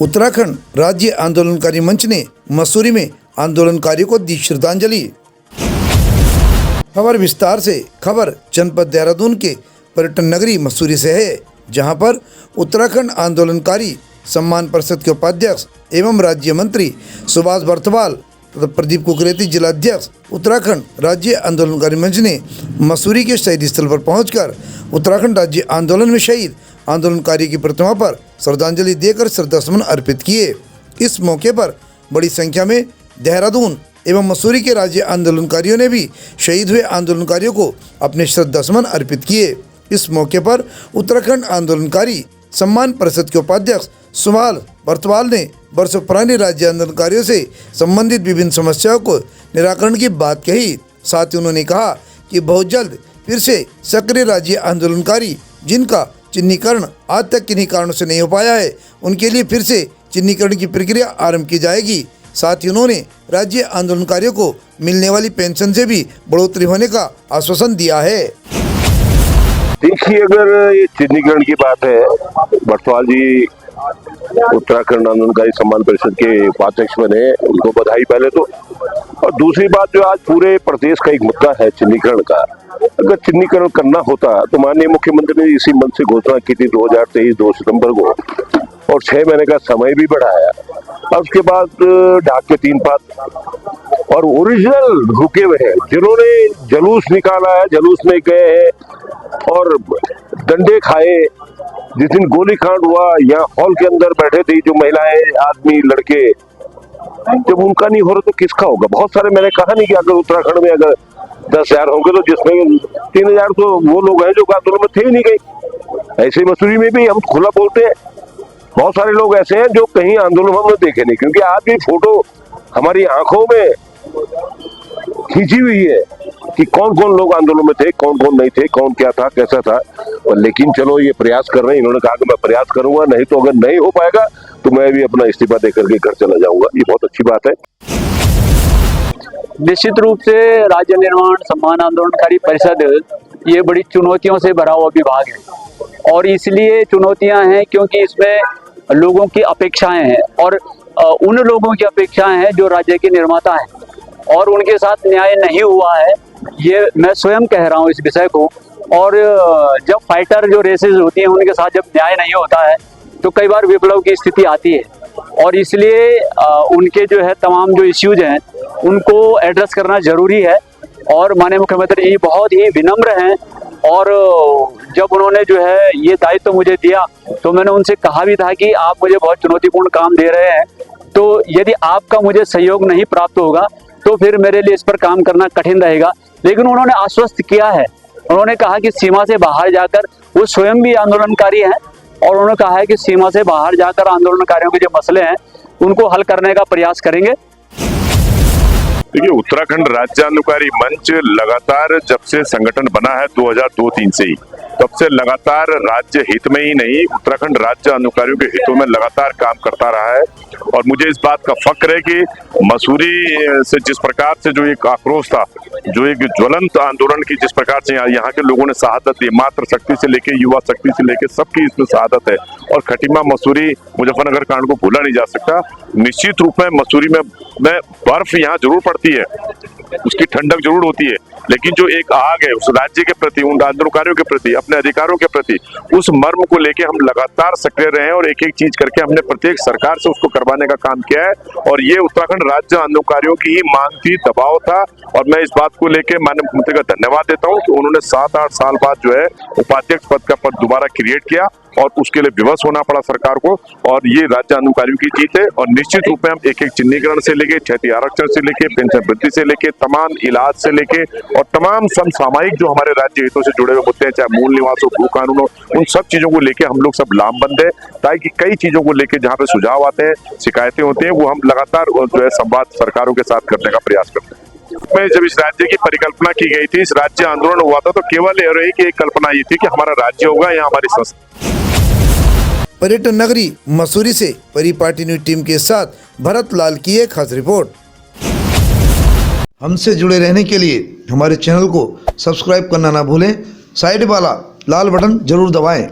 उत्तराखंड राज्य आंदोलनकारी मंच ने मसूरी में आंदोलनकारियों को दी श्रद्धांजलि। खबर विस्तार से। खबर जनपद देहरादून के पर्यटन नगरी मसूरी से है, जहां पर उत्तराखंड आंदोलनकारी सम्मान परिषद के उपाध्यक्ष एवं राज्य मंत्री सुभाष बर्थवाल तथा प्रदीप कुकरेती जिला अध्यक्ष उत्तराखंड राज्य आंदोलनकारी मंच ने मसूरी के शहीद स्थल पर पहुंचकर उत्तराखंड राज्य आंदोलन में शहीद आंदोलनकारी की प्रतिमा पर श्रद्धांजलि देकर श्रद्धासुमन अर्पित किए। इस मौके पर बड़ी संख्या में देहरादून एवं मसूरी के राज्य आंदोलनकारियों ने भी शहीद हुए आंदोलनकारियों को अपने श्रद्धासुमन अर्पित किए। इस मौके पर उत्तराखंड आंदोलनकारी सम्मान परिषद के उपाध्यक्ष सुभाष बर्थवाल ने वर्षों पुराने राज्य आंदोलनकारियों से संबंधित विभिन्न समस्याओं को निराकरण की बात कही। साथ ही उन्होंने कहा कि बहुत जल्द फिर से सक्रिय राज्य आंदोलनकारी जिनका चिन्हीकरण आज तक किन्हीं कारणों से नहीं हो पाया है, उनके लिए फिर से चिन्हीकरण की प्रक्रिया आरंभ की जाएगी। साथ ही उन्होंने राज्य आंदोलनकारियों को मिलने वाली पेंशन से भी बढ़ोतरी होने का आश्वासन दिया है। देखिए, अगर ये चिन्हीकरण की बात है, बर्थवाल जी उत्तराखंड आंदोलनकारी सम्मान परिषद के उपाध्यक्ष बने, उनको बधाई पहले तो। और दूसरी बात, जो आज पूरे प्रदेश का एक मुद्दा है चिन्हीकरण का, अगर चिन्हीकरण करना होता तो माननीय मुख्यमंत्री ने इसी मंच से घोषणा की थी 2023 2 सितंबर को, और 6 महीने का समय भी बढ़ाया। और उसके बाद डाक के 3 पात और ओरिजिनल रुके हुए हैं, जिन्होंने जुलूस निकाला है, जुलूस में गए हैं और डंडे खाए। जिस दिन गोली कांड हुआ, यहाँ हॉल के अंदर बैठे थे जो महिलाएं, आदमी, लड़के, जब उनका नहीं हो रहा तो किसका होगा। बहुत सारे, मैंने कहा नहीं कि अगर उत्तराखंड में अगर 10,000 होंगे तो जिसमें 3,000 तो वो लोग हैं जो आंदोलन में थे ही नहीं गए। ऐसे मसूरी में भी हम खुला बोलते हैं, बहुत सारे लोग ऐसे हैं जो कहीं आंदोलन में देखे नहीं, क्योंकि आज भी फोटो हमारी आंखों में खींची हुई है कि कौन कौन लोग आंदोलन में थे, कौन कौन नहीं थे, कौन क्या था, कैसा था। और लेकिन चलो, ये प्रयास कर रहे हैं। इन्होंने कहा कि मैं प्रयास करूंगा, नहीं तो अगर नहीं हो पाएगा तो मैं भी अपना इस्तीफा देकर के घर चला जाऊंगा। ये बहुत अच्छी बात है। निश्चित रूप से राज्य निर्माण सम्मान आंदोलनकारी परिषद ये बड़ी चुनौतियों से भरा हुआ विभाग है, और इसलिए चुनौतियां हैं क्योंकि इसमें लोगों की अपेक्षाएं हैं, और उन लोगों की अपेक्षाएं हैं जो राज्य के निर्माता हैं, और उनके साथ न्याय नहीं हुआ है। ये मैं स्वयं कह रहा हूँ इस विषय को। और जब फाइटर जो रेसेस होती हैं उनके साथ जब न्याय नहीं होता है तो कई बार विप्लव की स्थिति आती है, और इसलिए उनके जो है तमाम जो इश्यूज हैं उनको एड्रेस करना जरूरी है। और माननीय मुख्यमंत्री जी बहुत ही विनम्र हैं, और जब उन्होंने जो है ये दायित्व मुझे दिया तो मैंने उनसे कहा भी था कि आप मुझे बहुत चुनौतीपूर्ण काम दे रहे हैं, तो यदि आपका मुझे सहयोग नहीं प्राप्त होगा तो फिर मेरे लिए इस पर काम करना कठिन रहेगा। लेकिन उन्होंने आश्वस्त किया है, उन्होंने कहा कि सीमा से बाहर जाकर, वो स्वयं भी आंदोलनकारी हैं, और उन्होंने कहा है कि सीमा से बाहर जाकर आंदोलनकारियों के जो मसले हैं उनको हल करने का प्रयास करेंगे। देखिए, उत्तराखंड राज्य आंदोलनकारी मंच लगातार जब से संगठन बना है 2002-3 से ही, तब से लगातार राज्य हित में ही नहीं, उत्तराखंड राज्य आंदोलनकारियों के हितों में लगातार काम करता रहा है। और मुझे इस बात का फक्र है कि मसूरी से जिस प्रकार से जो एक आक्रोश था, जो एक ज्वलंत आंदोलन की जिस प्रकार से यहाँ के लोगों ने शहादत दी, मात्र शक्ति से लेके युवा शक्ति से लेके सबकी इसमें शहादत है। और खटीमा, मसूरी, मुजफ्फरनगर कांड को भूला नहीं जा सकता। निश्चित रूप में मसूरी में बर्फ यहाँ जरूर पड़ती है, उसकी ठंडक जरूर होती है, लेकिन जो एक आग है उस राज्य के प्रति, उन आंदोलनकारियों के प्रति, अपने अधिकारों के प्रति, उस मर्म को लेके हम लगातार सक्रिय रहे हैं, और एक एक चीज करके हमने प्रत्येक सरकार से उसको करवाने का काम किया है। और ये उत्तराखंड राज्य आंदोलनकारियों की ही मांग थी, दबाव था। और मैं इस बात को लेके माननीय मुख्यमंत्री का धन्यवाद देता हूँ कि उन्होंने 7-8 साल बाद जो है उपाध्यक्ष पद का पद दोबारा क्रिएट किया, और उसके लिए विवश होना पड़ा सरकार को। और ये राज्य आंदोलनकारियों की जीत है। और निश्चित रूप में हम एक एक चिन्हीकरण से लेके, क्षति आरक्षण से लेके, पेंशन वृद्धि से लेके, तमाम इलाज से लेके, और तमाम समसामयिक जो हमारे राज्य हितों से जुड़े हुए मुद्दे हैं, चाहे मूल निवास हो, भू कानून हो, उन सब चीजों को लेके हम लोग सब लामबंद है, ताकि कई चीजों को लेके जहाँ पे सुझाव आते हैं, शिकायतें होती हैं, वो हम लगातार जो है संवाद सरकारों के साथ करने का प्रयास करते हैं। में जब इस राज्य की परिकल्पना की गई थी, इस राज्य आंदोलन हुआ था, तो केवल एक कल्पना ये थी कि हमारा राज्य होगा, यहाँ हमारी संस्था। पर्यटन नगरी मसूरी से परिपाटी न्यूज टीम के साथ भरत लाल की एक खास रिपोर्ट। हमसे जुड़े रहने के लिए हमारे चैनल को सब्सक्राइब करना ना भूलें, साइड वाला लाल बटन जरूर दबाएं।